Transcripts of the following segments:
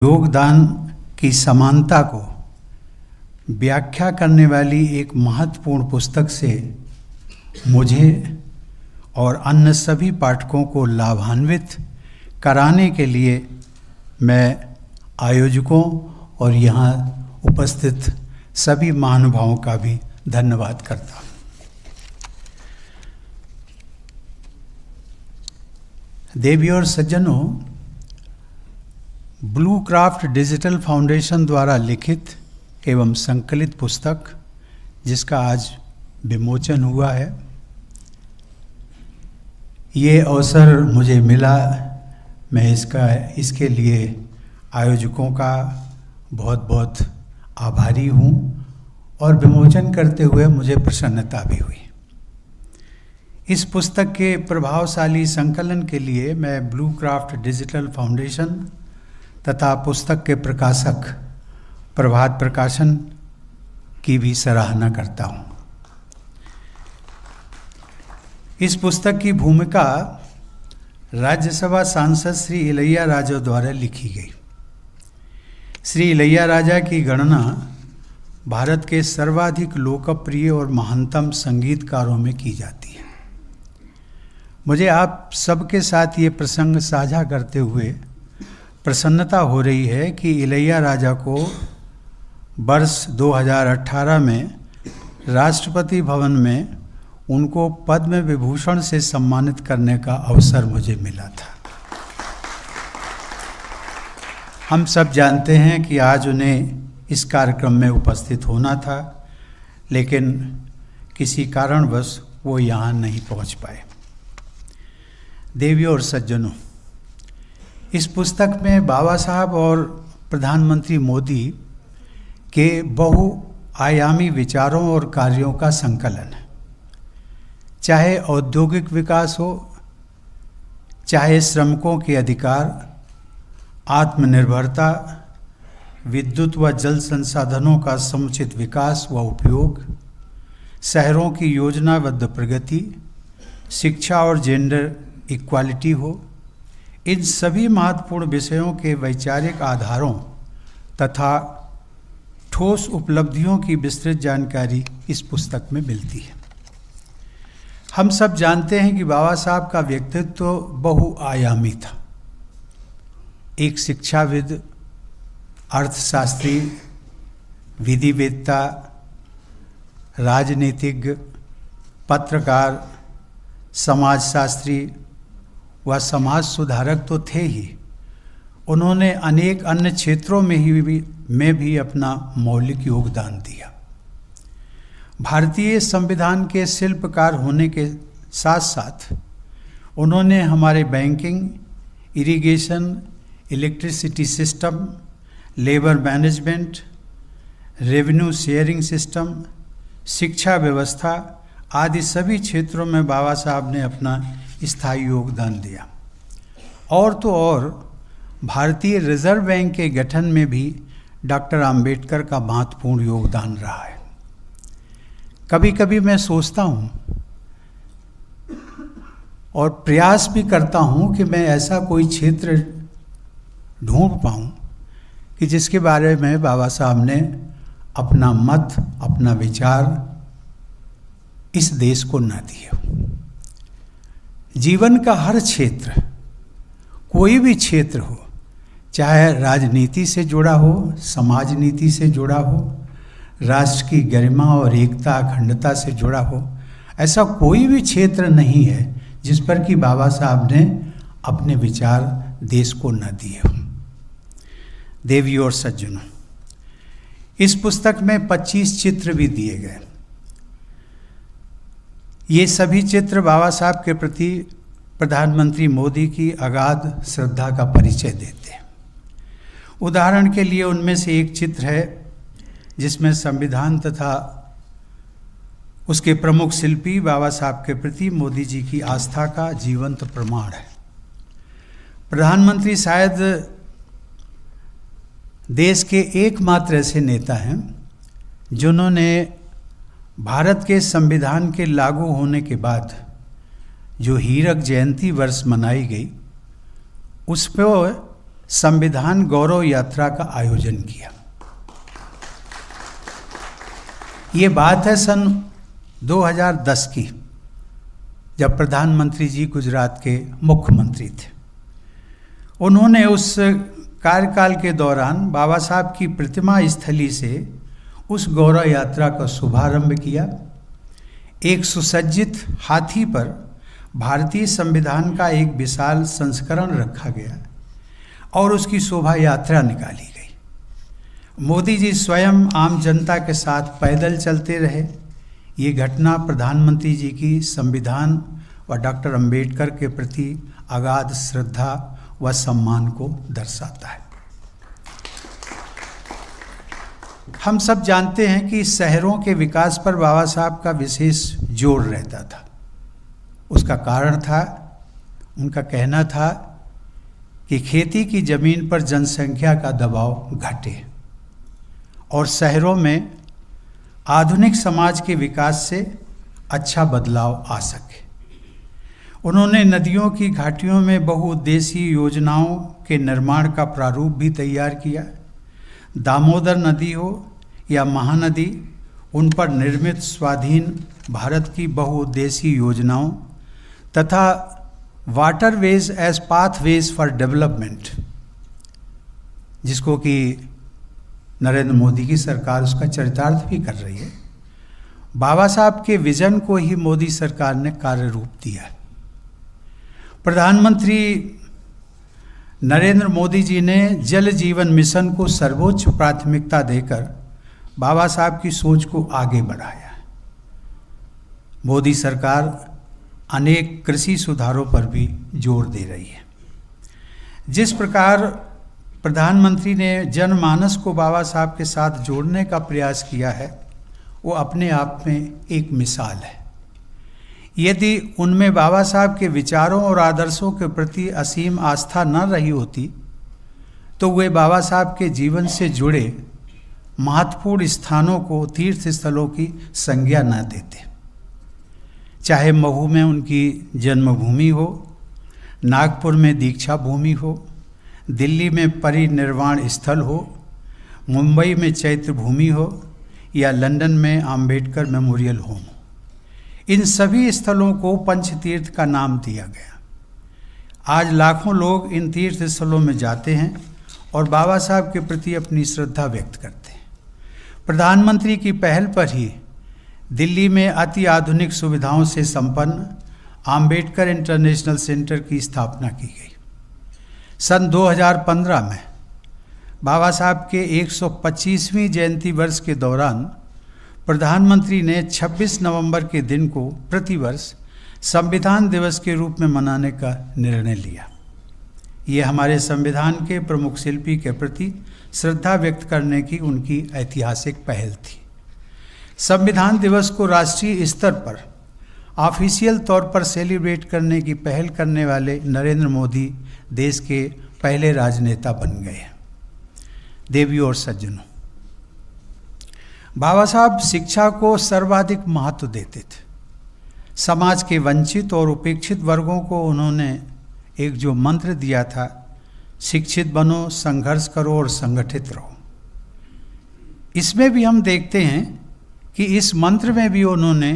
योगदान की समानता को व्याख्या करने वाली एक महत्वपूर्ण पुस्तक से मुझे और अन्य सभी पाठकों को लाभान्वित कराने के लिए मैं आयोजकों और यहाँ उपस्थित सभी महानुभावों का भी धन्यवाद करता हूँ। देवी और सज्जनों, ब्लू क्राफ्ट डिजिटल फाउंडेशन द्वारा लिखित एवं संकलित पुस्तक जिसका आज विमोचन हुआ है, ये अवसर मुझे मिला। मैं इसके लिए आयोजकों का बहुत बहुत आभारी हूँ और विमोचन करते हुए मुझे प्रसन्नता भी हुई। इस पुस्तक के प्रभावशाली संकलन के लिए मैं ब्लू क्राफ्ट डिजिटल फाउंडेशन तथा पुस्तक के प्रकाशक प्रभात प्रकाशन की भी सराहना करता हूँ। इस पुस्तक की भूमिका राज्यसभा सांसद श्री इलैयाराजा द्वारा लिखी गई। श्री इलैयाराजा की गणना भारत के सर्वाधिक लोकप्रिय और महानतम संगीतकारों में की जाती है। मुझे आप सबके साथ ये प्रसंग साझा करते हुए प्रसन्नता हो रही है कि इलैयाराजा को वर्ष 2018 में राष्ट्रपति भवन में उनको पद्म विभूषण से सम्मानित करने का अवसर मुझे मिला था। हम सब जानते हैं कि आज उन्हें इस कार्यक्रम में उपस्थित होना था, लेकिन किसी कारणवश वो यहाँ नहीं पहुँच पाए। देवियों और सज्जनों, इस पुस्तक में बाबा साहब और प्रधानमंत्री मोदी के बहुआयामी विचारों और कार्यों का संकलन है। चाहे औद्योगिक विकास हो, चाहे श्रमिकों के अधिकार, आत्मनिर्भरता, विद्युत व जल संसाधनों का समुचित विकास व उपयोग, शहरों की योजनाबद्ध प्रगति, शिक्षा और जेंडर इक्वालिटी हो, इन सभी महत्वपूर्ण विषयों के वैचारिक आधारों तथा ठोस उपलब्धियों की विस्तृत जानकारी इस पुस्तक में मिलती है। हम सब जानते हैं कि बाबा साहब का व्यक्तित्व तो बहुआयामी था। एक शिक्षाविद, अर्थशास्त्री, विधिवेत्ता, राजनीतिज्ञ, पत्रकार, समाजशास्त्री व समाज सुधारक तो थे ही, उन्होंने अनेक अन्य क्षेत्रों में भी अपना मौलिक योगदान दिया। भारतीय संविधान के शिल्पकार होने के साथ साथ उन्होंने हमारे banking, irrigation, electricity system, labour management, revenue sharing system, शिक्षा व्यवस्था आदि सभी क्षेत्रों में बाबा साहब ने अपना स्थायी योगदान दिया। और तो और भारतीय रिजर्व बैंक के गठन में भी डॉक्टर अंबेडकर का महत्वपूर्ण योगदान रहा है। कभी कभी मैं सोचता हूँ और प्रयास भी करता हूँ कि मैं ऐसा कोई क्षेत्र ढूंढ पाऊँ कि जिसके बारे में बाबा साहब ने अपना मत, अपना विचार इस देश को न दिया। जीवन का हर क्षेत्र, कोई भी क्षेत्र हो, चाहे राजनीति से जुड़ा हो, समाज नीति से जुड़ा हो, राष्ट्र की गरिमा और एकता अखंडता से जुड़ा हो, ऐसा कोई भी क्षेत्र नहीं है जिस पर कि बाबा साहब ने अपने विचार देश को न दिए हों। देवियों और सज्जनों, इस पुस्तक में 25 चित्र भी दिए गए। ये सभी चित्र बाबा साहब के प्रति प्रधानमंत्री मोदी की अगाध श्रद्धा का परिचय देते हैं। उदाहरण के लिए उनमें से एक चित्र है जिसमें संविधान तथा उसके प्रमुख शिल्पी बाबा साहब के प्रति मोदी जी की आस्था का जीवंत प्रमाण है। प्रधानमंत्री शायद देश के एकमात्र ऐसे नेता हैं जिन्होंने भारत के संविधान के लागू होने के बाद जो हीरक जयंती वर्ष मनाई गई, उस पर संविधान गौरव यात्रा का आयोजन किया। ये बात है सन 2010 की, जब प्रधानमंत्री जी गुजरात के मुख्यमंत्री थे। उन्होंने उस कार्यकाल के दौरान बाबा साहब की प्रतिमा स्थली से उस गौरव यात्रा का शुभारंभ किया। एक सुसज्जित हाथी पर भारतीय संविधान का एक विशाल संस्करण रखा गया और उसकी शोभा यात्रा निकाली गई। मोदी जी स्वयं आम जनता के साथ पैदल चलते रहे। ये घटना प्रधानमंत्री जी की संविधान व डॉक्टर अंबेडकर के प्रति अगाध श्रद्धा व सम्मान को दर्शाता है। हम सब जानते हैं कि शहरों के विकास पर बाबा साहब का विशेष जोर रहता था। उसका कारण था, उनका कहना था कि खेती की जमीन पर जनसंख्या का दबाव घटे और शहरों में आधुनिक समाज के विकास से अच्छा बदलाव आ सके। उन्होंने नदियों की घाटियों में बहुउद्देशीय योजनाओं के निर्माण का प्रारूप भी तैयार किया। दामोदर नदी हो या महानदी, उन पर निर्मित स्वाधीन भारत की बहुउद्देशीय योजनाओं तथा waterways as pathways for development, जिसको कि नरेंद्र मोदी की सरकार उसका चरितार्थ भी कर रही है, बाबा साहब के विजन को ही मोदी सरकार ने कार्य रूप दिया है। प्रधानमंत्री नरेंद्र मोदी जी ने जल जीवन मिशन को सर्वोच्च प्राथमिकता देकर बाबा साहब की सोच को आगे बढ़ाया। मोदी सरकार अनेक कृषि सुधारों पर भी जोर दे रही है। जिस प्रकार प्रधानमंत्री ने जनमानस को बाबा साहब के साथ जोड़ने का प्रयास किया है, वो अपने आप में एक मिसाल है। यदि उनमें बाबा साहब के विचारों और आदर्शों के प्रति असीम आस्था न रही होती तो वे बाबा साहब के जीवन से जुड़े महत्वपूर्ण स्थानों को तीर्थ स्थलों की संज्ञा न देते। चाहे महू में उनकी जन्मभूमि हो, नागपुर में दीक्षा भूमि हो, दिल्ली में परिनिर्वाण स्थल हो, मुंबई में चैत्र भूमि हो या लंदन में आम्बेडकर मेमोरियल होम, इन सभी स्थलों को पंचतीर्थ का नाम दिया गया। आज लाखों लोग इन तीर्थ स्थलों में जाते हैं और बाबा साहब के प्रति अपनी श्रद्धा व्यक्त करते हैं। प्रधानमंत्री की पहल पर ही दिल्ली में अति आधुनिक सुविधाओं से संपन्न आम्बेडकर इंटरनेशनल सेंटर की स्थापना की गई। सन 2015 में बाबा साहब के 125वीं जयंती वर्ष के दौरान प्रधानमंत्री ने 26 नवंबर के दिन को प्रतिवर्ष संविधान दिवस के रूप में मनाने का निर्णय लिया। ये हमारे संविधान के प्रमुख शिल्पी के प्रति श्रद्धा व्यक्त करने की उनकी ऐतिहासिक पहल थी। संविधान दिवस को राष्ट्रीय स्तर पर ऑफिशियल तौर पर सेलिब्रेट करने की पहल करने वाले नरेंद्र मोदी देश के पहले राजनेता बन गए हैं। देवियों और सज्जनों, बाबा साहब शिक्षा को सर्वाधिक महत्व देते थे। समाज के वंचित और उपेक्षित वर्गों को उन्होंने एक जो मंत्र दिया था, शिक्षित बनो, संघर्ष करो और संगठित रहो, इसमें भी हम देखते हैं कि इस मंत्र में भी उन्होंने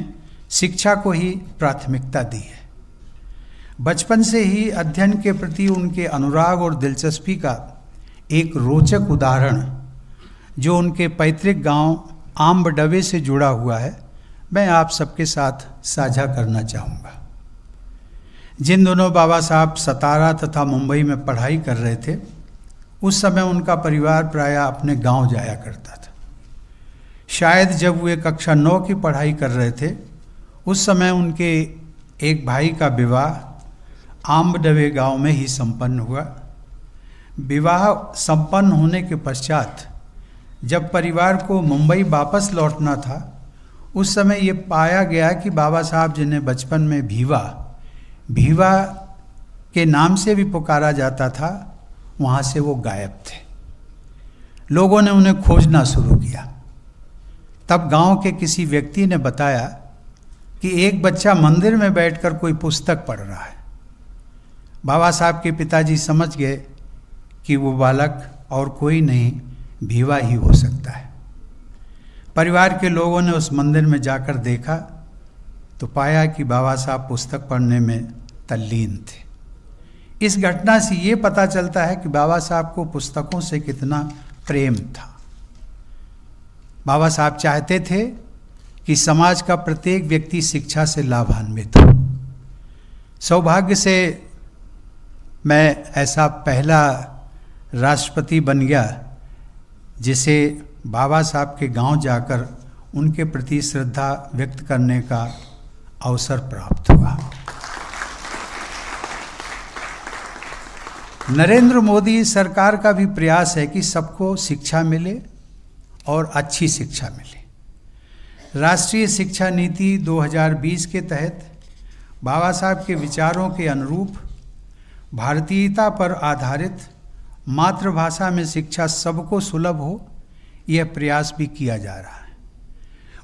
शिक्षा को ही प्राथमिकता दी है। बचपन से ही अध्ययन के प्रति उनके अनुराग और दिलचस्पी का एक रोचक उदाहरण जो उनके पैतृक गांव आम्बडवे से जुड़ा हुआ है, मैं आप सबके साथ साझा करना चाहूँगा। जिन दोनों बाबा साहब सतारा तथा मुंबई में पढ़ाई कर रहे थे, उस समय उनका परिवार प्रायः अपने गांव जाया करता था। शायद जब वे कक्षा 9 की पढ़ाई कर रहे थे, उस समय उनके एक भाई का विवाह आम्बडवे गांव में ही संपन्न हुआ। विवाह संपन्न होने के पश्चात जब परिवार को मुंबई वापस लौटना था, उस समय ये पाया गया कि बाबा साहब जिन्हें बचपन में भीवा के नाम से भी पुकारा जाता था, वहाँ से वो गायब थे। लोगों ने उन्हें खोजना शुरू किया। तब गांव के किसी व्यक्ति ने बताया कि एक बच्चा मंदिर में बैठकर कोई पुस्तक पढ़ रहा है। बाबा साहब के पिताजी समझ गए कि वो बालक और कोई नहीं भीवा ही हो सकता है। परिवार के लोगों ने उस मंदिर में जाकर देखा तो पाया कि बाबा साहब पुस्तक पढ़ने में तल्लीन थे। इस घटना से ये पता चलता है कि बाबा साहब को पुस्तकों से कितना प्रेम था। बाबा साहब चाहते थे कि समाज का प्रत्येक व्यक्ति शिक्षा से लाभान्वित हो। सौभाग्य से मैं ऐसा पहला राष्ट्रपति बन गया जिसे बाबा साहब के गांव जाकर उनके प्रति श्रद्धा व्यक्त करने का अवसर प्राप्त हुआ। नरेंद्र मोदी सरकार का भी प्रयास है कि सबको शिक्षा मिले और अच्छी शिक्षा मिले। राष्ट्रीय शिक्षा नीति 2020 के तहत बाबा साहब के विचारों के अनुरूप भारतीयता पर आधारित मातृभाषा में शिक्षा सबको सुलभ हो, यह प्रयास भी किया जा रहा है।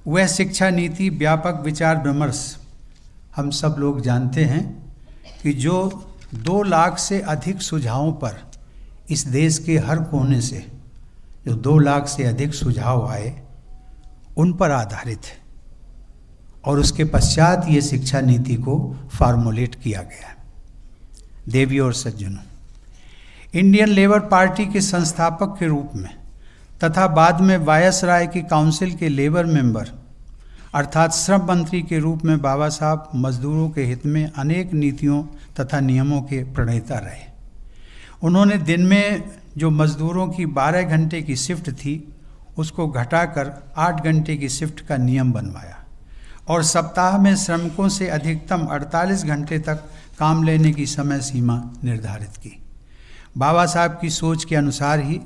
वह शिक्षा नीति व्यापक विचार विमर्श, हम सब लोग जानते हैं कि जो 2 लाख से अधिक सुझावों पर इस देश के हर कोने से जो 2 लाख से अधिक सुझाव आए उन पर आधारित है और उसके पश्चात ये शिक्षा नीति को फार्मूलेट किया गया। देवियों और सज्जनों, इंडियन लेबर पार्टी के संस्थापक के रूप में तथा बाद में वायसराय की काउंसिल के लेबर मेंबर अर्थात श्रम मंत्री के रूप में बाबा साहब मजदूरों के हित में अनेक नीतियों तथा नियमों के प्रणेता रहे। उन्होंने दिन में जो मजदूरों की 12 घंटे की शिफ्ट थी उसको घटाकर 8 घंटे की शिफ्ट का नियम बनवाया और सप्ताह में श्रमिकों से अधिकतम 48 घंटे तक काम लेने की समय सीमा निर्धारित की। बाबा साहब की सोच के अनुसार ही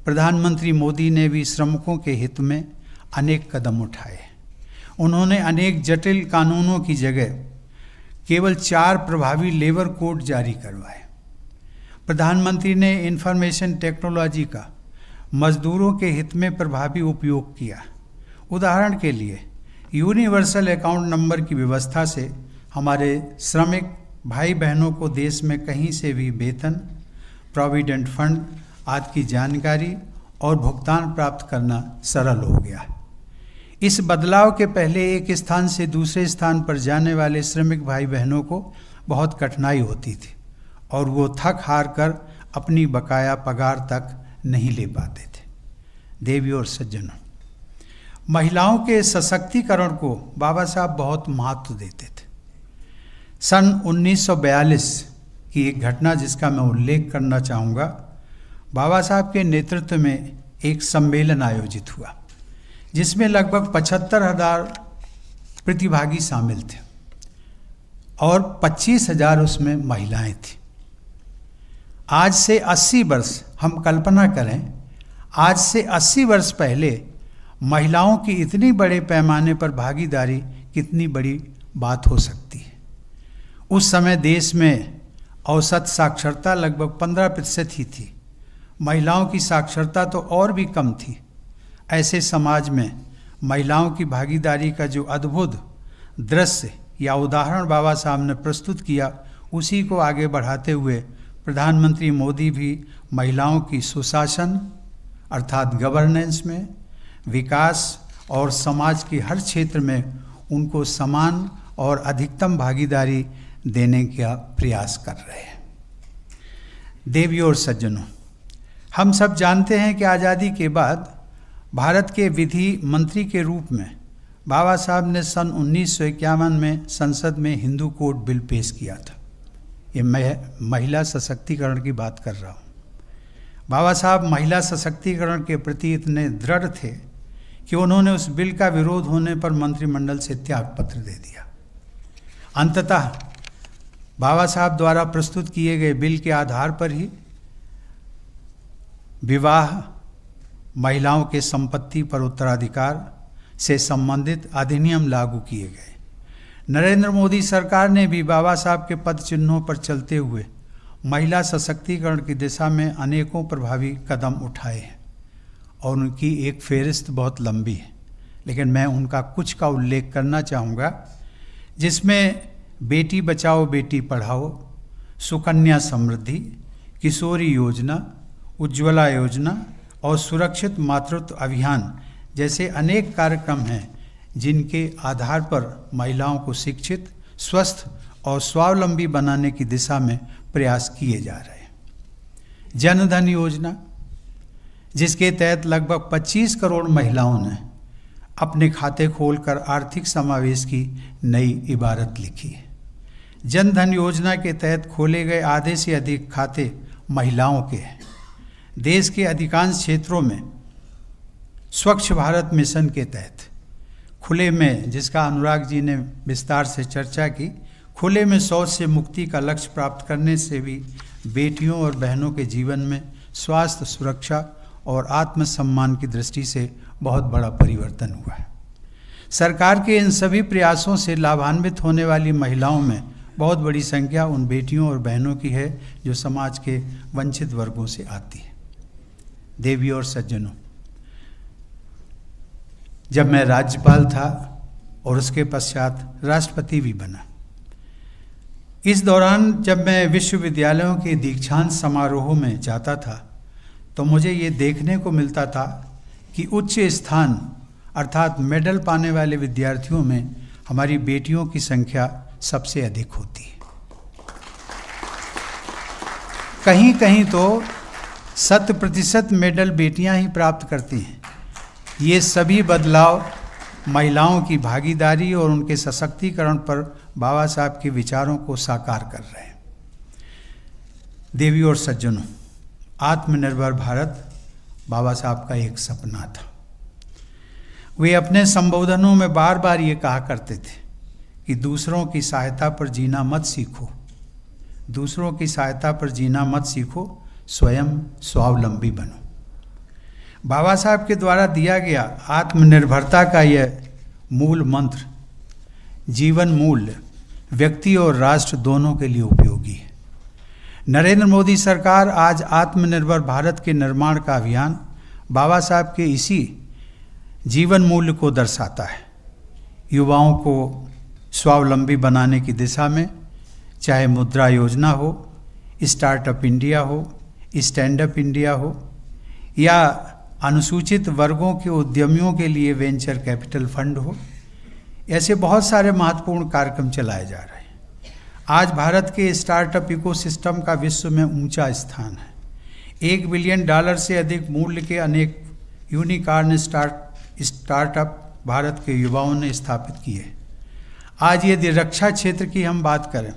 प्रधानमंत्री मोदी ने भी श्रमिकों के हित में अनेक कदम उठाए। उन्होंने अनेक जटिल कानूनों की जगह केवल 4 प्रभावी लेबर कोड जारी करवाए। प्रधानमंत्री ने इंफॉर्मेशन टेक्नोलॉजी का मजदूरों के हित में प्रभावी उपयोग किया। उदाहरण के लिए यूनिवर्सल अकाउंट नंबर की व्यवस्था से हमारे श्रमिक भाई बहनों को देश में कहीं से भी वेतन, प्रोविडेंट फंड आदि की जानकारी और भुगतान प्राप्त करना सरल हो गया। इस बदलाव के पहले एक स्थान से दूसरे स्थान पर जाने वाले श्रमिक भाई बहनों को बहुत कठिनाई होती थी और वो थक हार कर अपनी बकाया पगार तक नहीं ले पाते थे। देवियों और सज्जनों, महिलाओं के सशक्तिकरण को बाबा साहब बहुत महत्व देते थे। सन 1942 की एक घटना जिसका मैं उल्लेख करना चाहूँगा, बाबा साहब के नेतृत्व में एक सम्मेलन आयोजित हुआ जिसमें लगभग 75,000 प्रतिभागी शामिल थे और 25,000 उसमें महिलाएं थीं। आज से 80 वर्ष, हम कल्पना करें, आज से 80 वर्ष पहले महिलाओं की इतनी बड़े पैमाने पर भागीदारी कितनी बड़ी बात हो सकती है। उस समय देश में औसत साक्षरता लगभग 15% ही थी। महिलाओं की साक्षरता तो और भी कम थी। ऐसे समाज में महिलाओं की भागीदारी का जो अद्भुत दृश्य या उदाहरण बाबा साहब ने प्रस्तुत किया, उसी को आगे बढ़ाते हुए प्रधानमंत्री मोदी भी महिलाओं की सुशासन अर्थात गवर्नेंस में, विकास और समाज के हर क्षेत्र में उनको समान और अधिकतम भागीदारी देने का प्रयास कर रहे हैं। देवियों और सज्जनों, हम सब जानते हैं कि आज़ादी के बाद भारत के विधि मंत्री के रूप में बाबा साहब ने सन 1951 में संसद में हिंदू कोड बिल पेश किया था। ये मैं महिला सशक्तिकरण की बात कर रहा हूँ। बाबा साहब महिला सशक्तिकरण के प्रति इतने दृढ़ थे कि उन्होंने उस बिल का विरोध होने पर मंत्रिमंडल से त्याग पत्र दे दिया। अंततः बाबा साहब द्वारा प्रस्तुत किए गए बिल के आधार पर ही विवाह, महिलाओं के संपत्ति पर उत्तराधिकार से संबंधित अधिनियम लागू किए गए। नरेंद्र मोदी सरकार ने भी बाबा साहब के पद चिन्हों पर चलते हुए महिला सशक्तिकरण की दिशा में अनेकों प्रभावी कदम उठाए हैं और उनकी एक फेहरिस्त बहुत लंबी है, लेकिन मैं उनका कुछ का उल्लेख करना चाहूँगा, जिसमें बेटी बचाओ बेटी पढ़ाओ, सुकन्या समृद्धि, किशोरी योजना, उज्ज्वला योजना और सुरक्षित मातृत्व अभियान जैसे अनेक कार्यक्रम हैं जिनके आधार पर महिलाओं को शिक्षित, स्वस्थ और स्वावलंबी बनाने की दिशा में प्रयास किए जा रहे हैं। जन धन योजना, जिसके तहत लगभग 25 करोड़ महिलाओं ने अपने खाते खोलकर आर्थिक समावेश की नई इबारत लिखी है। जन धन योजना के तहत खोले गए आधे से अधिक खाते महिलाओं के हैं। देश के अधिकांश क्षेत्रों में स्वच्छ भारत मिशन के तहत खुले में, जिसका अनुराग जी ने विस्तार से चर्चा की, खुले में शौच से मुक्ति का लक्ष्य प्राप्त करने से भी बेटियों और बहनों के जीवन में स्वास्थ्य, सुरक्षा और आत्मसम्मान की दृष्टि से बहुत बड़ा परिवर्तन हुआ है। सरकार के इन सभी प्रयासों से लाभान्वित होने वाली महिलाओं में बहुत बड़ी संख्या उन बेटियों और बहनों की है जो समाज के वंचित वर्गों से आती है। देवी और सज्जनों, जब मैं राज्यपाल था और उसके पश्चात राष्ट्रपति भी बना, इस दौरान जब मैं विश्वविद्यालयों के दीक्षांत समारोहों में जाता था तो मुझे ये देखने को मिलता था कि उच्च स्थान अर्थात मेडल पाने वाले विद्यार्थियों में हमारी बेटियों की संख्या सबसे अधिक होती है। कहीं कहीं तो 100% मेडल बेटियां ही प्राप्त करती हैं। ये सभी बदलाव महिलाओं की भागीदारी और उनके सशक्तिकरण पर बाबा साहब के विचारों को साकार कर रहे हैं। देवी और सज्जनों, आत्मनिर्भर भारत बाबा साहब का एक सपना था। वे अपने संबोधनों में बार बार ये कहा करते थे कि दूसरों की सहायता पर जीना मत सीखो, दूसरों की सहायता पर जीना मत सीखो, स्वयं स्वावलंबी बनो। बाबा साहब के द्वारा दिया गया आत्मनिर्भरता का यह मूल मंत्र जीवन मूल्य व्यक्ति और राष्ट्र दोनों के लिए उपयोगी है। नरेंद्र मोदी सरकार आज आत्मनिर्भर भारत के निर्माण का अभियान बाबा साहब के इसी जीवन मूल्य को दर्शाता है। युवाओं को स्वावलंबी बनाने की दिशा में चाहे मुद्रा योजना हो, स्टार्टअप इंडिया हो, स्टैंडअप इंडिया हो या अनुसूचित वर्गों के उद्यमियों के लिए वेंचर कैपिटल फंड हो, ऐसे बहुत सारे महत्वपूर्ण कार्यक्रम चलाए जा रहे हैं। आज भारत के स्टार्टअप इकोसिस्टम का विश्व में ऊंचा स्थान है। $1 बिलियन से अधिक मूल्य के अनेक यूनिकॉर्न स्टार्टअप भारत के युवाओं ने स्थापित किए। आज यदि रक्षा क्षेत्र की हम बात करें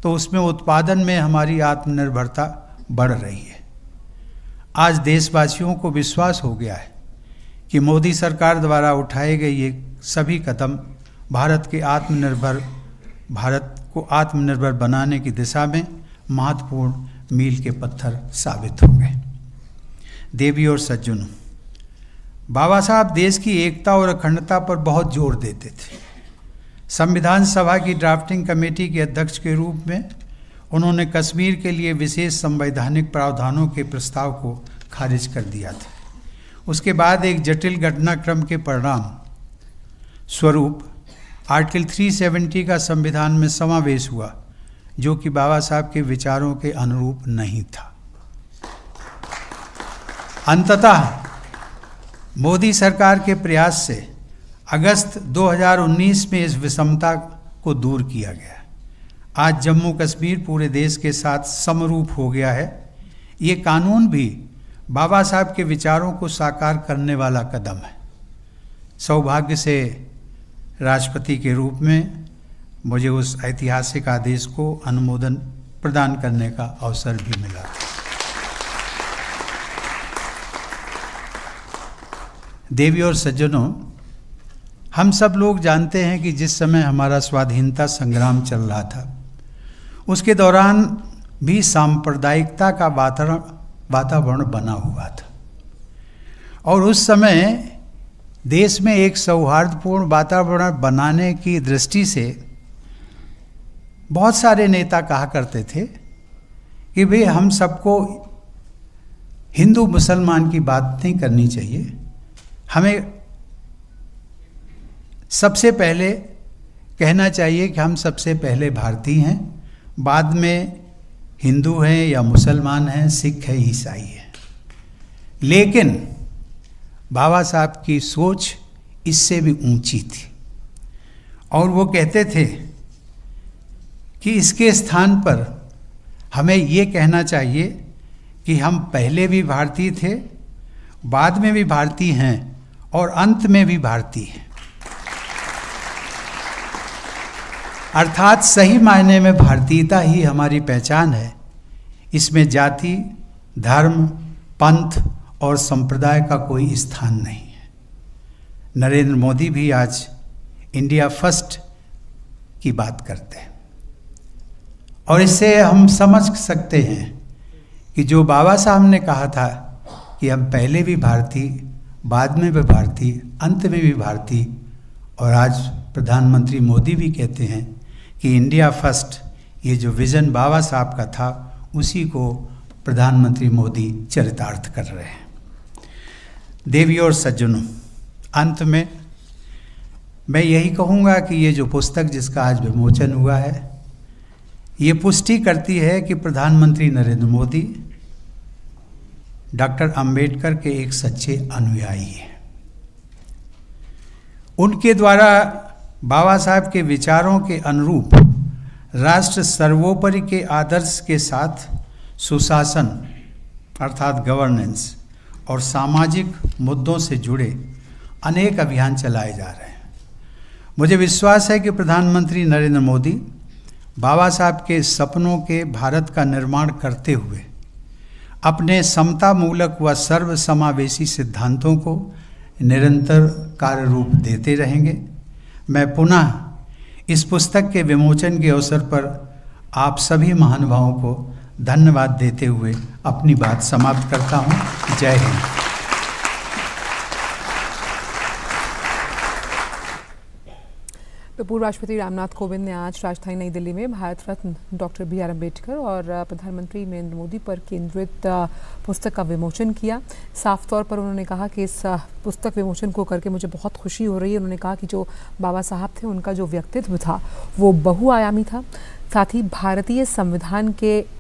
तो उसमें उत्पादन में हमारी आत्मनिर्भरता बढ़ रही है। आज देशवासियों को विश्वास हो गया है कि मोदी सरकार द्वारा उठाए गए ये सभी कदम भारत को आत्मनिर्भर बनाने की दिशा में महत्वपूर्ण मील के पत्थर साबित होंगे। देवी और सज्जनों, बाबा साहब देश की एकता और अखंडता पर बहुत जोर देते थे। संविधान सभा की ड्राफ्टिंग कमेटी के अध्यक्ष के रूप में उन्होंने कश्मीर के लिए विशेष संवैधानिक प्रावधानों के प्रस्ताव को खारिज कर दिया था। उसके बाद एक जटिल घटनाक्रम के परिणाम स्वरूप आर्टिकल 370 का संविधान में समावेश हुआ, जो कि बाबा साहब के विचारों के अनुरूप नहीं था। अंततः मोदी सरकार के प्रयास से अगस्त 2019 में इस विषमता को दूर किया गया। आज जम्मू कश्मीर पूरे देश के साथ समरूप हो गया है। ये कानून भी बाबा साहब के विचारों को साकार करने वाला कदम है। सौभाग्य से राष्ट्रपति के रूप में मुझे उस ऐतिहासिक आदेश को अनुमोदन प्रदान करने का अवसर भी मिला। देवी और सज्जनों, हम सब लोग जानते हैं कि जिस समय हमारा स्वाधीनता संग्राम चल रहा था उसके दौरान भी सांप्रदायिकता का वातावरण बना हुआ था और उस समय देश में एक सौहार्दपूर्ण वातावरण बनाने की दृष्टि से बहुत सारे नेता कहा करते थे कि भाई हम सबको हिंदू मुसलमान की बात नहीं करनी चाहिए, हमें सबसे पहले कहना चाहिए कि हम सबसे पहले भारतीय हैं, बाद में हिंदू हैं या मुसलमान हैं, सिख है, ईसाई है। लेकिन बाबा साहब की सोच इससे भी ऊंची थी और वो कहते थे कि इसके स्थान पर हमें ये कहना चाहिए कि हम पहले भी भारतीय थे, बाद में भी भारतीय हैं और अंत में भी भारतीय हैं। अर्थात सही मायने में भारतीयता ही हमारी पहचान है। इसमें जाति, धर्म, पंथ और संप्रदाय का कोई स्थान नहीं है। नरेंद्र मोदी भी आज इंडिया फर्स्ट की बात करते हैं और इससे हम समझ सकते हैं कि जो बाबा साहब ने कहा था कि हम पहले भी भारतीय, बाद में भी भारतीय, अंत में भी भारतीय, और आज प्रधानमंत्री मोदी भी कहते हैं कि इंडिया फर्स्ट, ये जो विज़न बाबा साहब का था उसी को प्रधानमंत्री मोदी चरितार्थ कर रहे हैं। देवियों और सज्जनों, अंत में मैं यही कहूँगा कि ये जो पुस्तक जिसका आज विमोचन हुआ है, ये पुष्टि करती है कि प्रधानमंत्री नरेंद्र मोदी डॉक्टर अंबेडकर के एक सच्चे अनुयायी हैं। उनके द्वारा बाबा साहब के विचारों के अनुरूप राष्ट्र सर्वोपरि के आदर्श के साथ सुशासन अर्थात गवर्नेंस और सामाजिक मुद्दों से जुड़े अनेक अभियान चलाए जा रहे हैं। मुझे विश्वास है कि प्रधानमंत्री नरेंद्र मोदी बाबा साहब के सपनों के भारत का निर्माण करते हुए अपने समतामूलक व सर्वसमावेशी सिद्धांतों को निरंतर कार्य रूप देते रहेंगे। मैं पुनः इस पुस्तक के विमोचन के अवसर पर आप सभी महानुभावों को धन्यवाद देते हुए अपनी बात समाप्त करता हूँ। जय हिंद। पूर्व राष्ट्रपति रामनाथ कोविंद ने आज राजधानी नई दिल्ली में Bharat Ratna doctor B are Ambedkar और प्रधानमंत्री नरेंद्र मोदी पर केंद्रित पुस्तक का विमोचन किया। साफ तौर पर उन्होंने कहा कि इस पुस्तक विमोचन को करके मुझे बहुत खुशी हो रही है। उन्होंने कहा कि जो बाबा साहब थे उनका जो व्यक्तित्व था वो बहुआयामी था, साथ ही भारतीय संविधान के